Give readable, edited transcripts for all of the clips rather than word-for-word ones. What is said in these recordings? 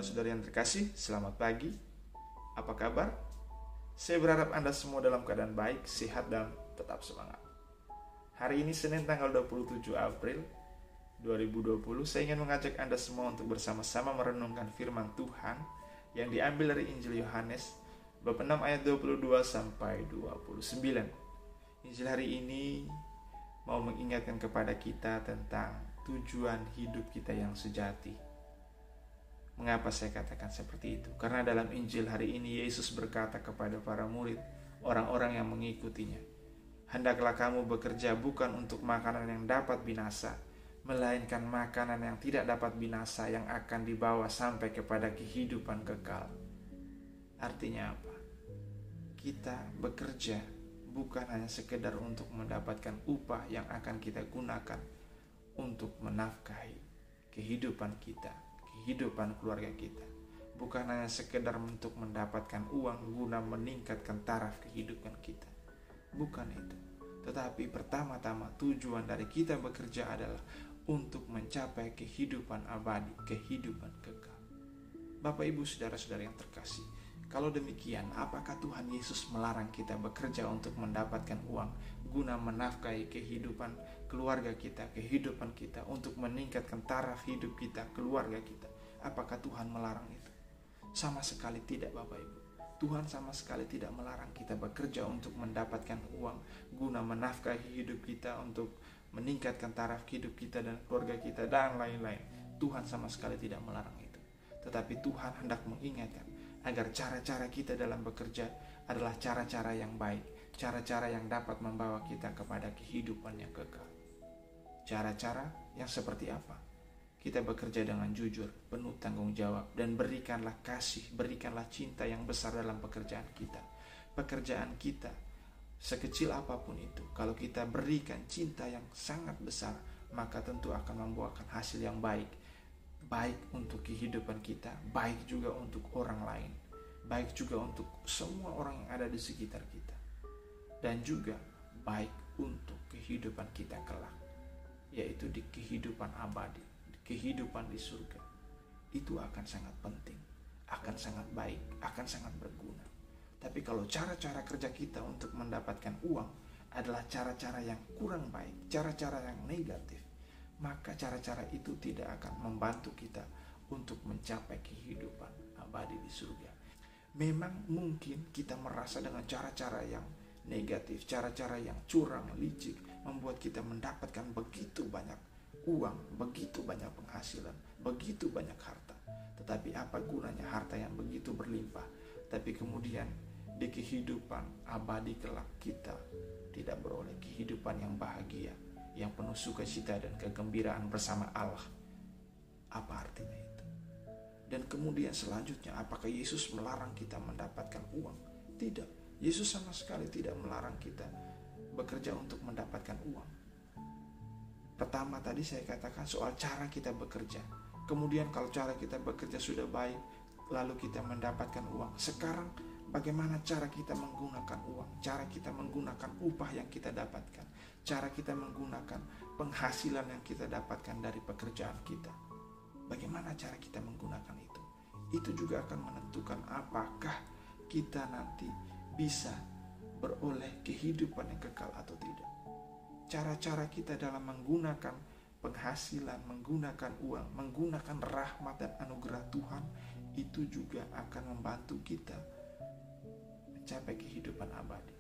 saudara-saudari yang terkasih, selamat pagi. Apa kabar? Saya berharap Anda semua dalam keadaan baik, sehat, dan tetap semangat. Hari ini Senin tanggal 27 April 2020, saya ingin mengajak Anda semua untuk bersama-sama merenungkan firman Tuhan yang diambil dari Injil Yohanes bab 6 ayat 22 sampai 29. Injil hari ini mau mengingatkan kepada kita tentang tujuan hidup kita yang sejati. Mengapa saya katakan seperti itu? Karena dalam Injil hari ini Yesus berkata kepada para murid, orang-orang yang mengikutinya, "Hendaklah kamu bekerja bukan untuk makanan yang dapat binasa, melainkan makanan yang tidak dapat binasa yang akan dibawa sampai kepada kehidupan kekal." Artinya apa? Kita bekerja bukan hanya sekedar untuk mendapatkan upah yang akan kita gunakan untuk menafkahi kehidupan kita, kehidupan keluarga kita. Bukan hanya sekedar untuk mendapatkan uang guna meningkatkan taraf kehidupan kita. Bukan itu. Tetapi pertama-tama tujuan dari kita bekerja adalah untuk mencapai kehidupan abadi, kehidupan kekal. Bapak, Ibu, saudara-saudara yang terkasih, kalau demikian, apakah Tuhan Yesus melarang kita bekerja untuk mendapatkan uang guna menafkahi kehidupan keluarga kita, kehidupan kita, untuk meningkatkan taraf hidup kita, keluarga kita? Apakah Tuhan melarang itu? Sama sekali tidak, Bapak Ibu. Tuhan sama sekali tidak melarang kita bekerja untuk mendapatkan uang guna menafkahi hidup kita, untuk meningkatkan taraf hidup kita dan keluarga kita, dan lain-lain. Tuhan sama sekali tidak melarang itu. Tetapi Tuhan hendak mengingatkan agar cara-cara kita dalam bekerja adalah cara-cara yang baik, cara-cara yang dapat membawa kita kepada kehidupan yang kekal. Cara-cara yang seperti apa? Kita bekerja dengan jujur, penuh tanggung jawab, dan berikanlah kasih, berikanlah cinta yang besar dalam pekerjaan kita. Pekerjaan kita, sekecil apapun itu, kalau kita berikan cinta yang sangat besar, maka tentu akan membuahkan hasil yang baik. Baik untuk kehidupan kita, baik juga untuk orang lain, baik juga untuk semua orang yang ada di sekitar kita, dan juga baik untuk kehidupan kita kelak, yaitu di kehidupan abadi, di kehidupan di surga. Itu akan sangat penting, akan sangat baik, akan sangat berguna. Tapi kalau cara-cara kerja kita untuk mendapatkan uang adalah cara-cara yang kurang baik, cara-cara yang negatif, maka cara-cara itu tidak akan membantu kita untuk mencapai kehidupan abadi di surga. Memang mungkin kita merasa dengan cara-cara yang negatif, cara-cara yang curang, licik, membuat kita mendapatkan begitu banyak uang, begitu banyak penghasilan, begitu banyak harta. Tetapi apa gunanya harta yang begitu berlimpah, tapi kemudian di kehidupan abadi kelak kita tidak beroleh kehidupan yang bahagia, yang penuh sukacita dan kegembiraan bersama Allah. Apa artinya itu? Dan kemudian selanjutnya, apakah Yesus melarang kita mendapatkan uang? Tidak. Yesus sama sekali tidak melarang kita bekerja untuk mendapatkan uang. Pertama tadi saya katakan soal cara kita bekerja. Kemudian kalau cara kita bekerja sudah baik, lalu kita mendapatkan uang. Sekarang bagaimana cara kita menggunakan uang? Cara kita menggunakan upah yang kita dapatkan, cara kita menggunakan penghasilan yang kita dapatkan dari pekerjaan kita. Bagaimana cara kita menggunakan itu? Itu juga akan menentukan apakah kita nanti bisa beroleh kehidupan yang kekal atau tidak. Cara-cara kita dalam menggunakan penghasilan, menggunakan uang, menggunakan rahmat dan anugerah Tuhan, itu juga akan membantu kita mencapai kehidupan abadi.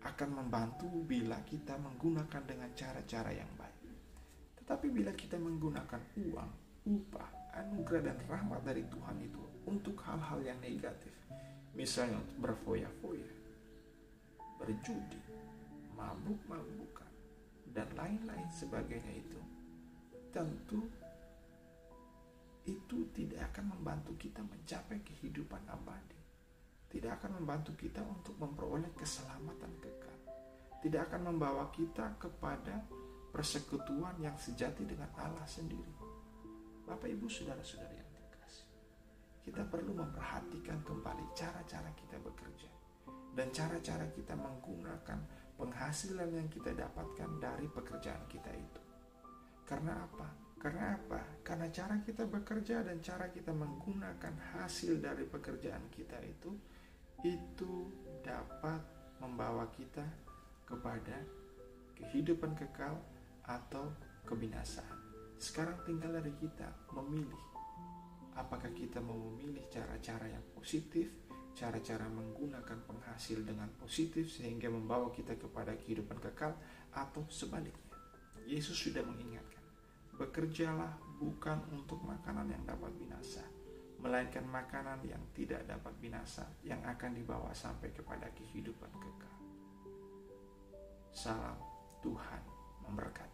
Akan membantu bila kita menggunakan dengan cara-cara yang baik. Tetapi bila kita menggunakan uang, upah, anugerah dan rahmat dari Tuhan itu untuk hal-hal yang negatif, misalnya untuk berfoya-foya, berjudi, mabuk-mabukan, dan lain-lain sebagainya, itu tentu itu tidak akan membantu kita mencapai kehidupan abadi. Tidak akan membantu kita untuk memperoleh keselamatan kekal. Tidak akan membawa kita kepada persekutuan yang sejati dengan Allah sendiri. Bapak, Ibu, saudara-saudari yang terkasih, kita perlu memperhatikan kembali cara-cara kita bekerja dan cara-cara kita menggunakan penghasilan yang kita dapatkan dari pekerjaan kita itu. Karena apa? Karena apa? Karena cara kita bekerja dan cara kita menggunakan hasil dari pekerjaan kita itu dapat membawa kita kepada kehidupan kekal atau kebinasaan. Sekarang tinggal dari kita memilih. Apakah kita mau memilih cara-cara yang positif, cara-cara menggunakan penghasil dengan positif sehingga membawa kita kepada kehidupan kekal, atau sebaliknya. Yesus sudah mengingatkan, bekerjalah bukan untuk makanan yang dapat binasa, melainkan makanan yang tidak dapat binasa, yang akan dibawa sampai kepada kehidupan kekal. Salam, Tuhan memberkati.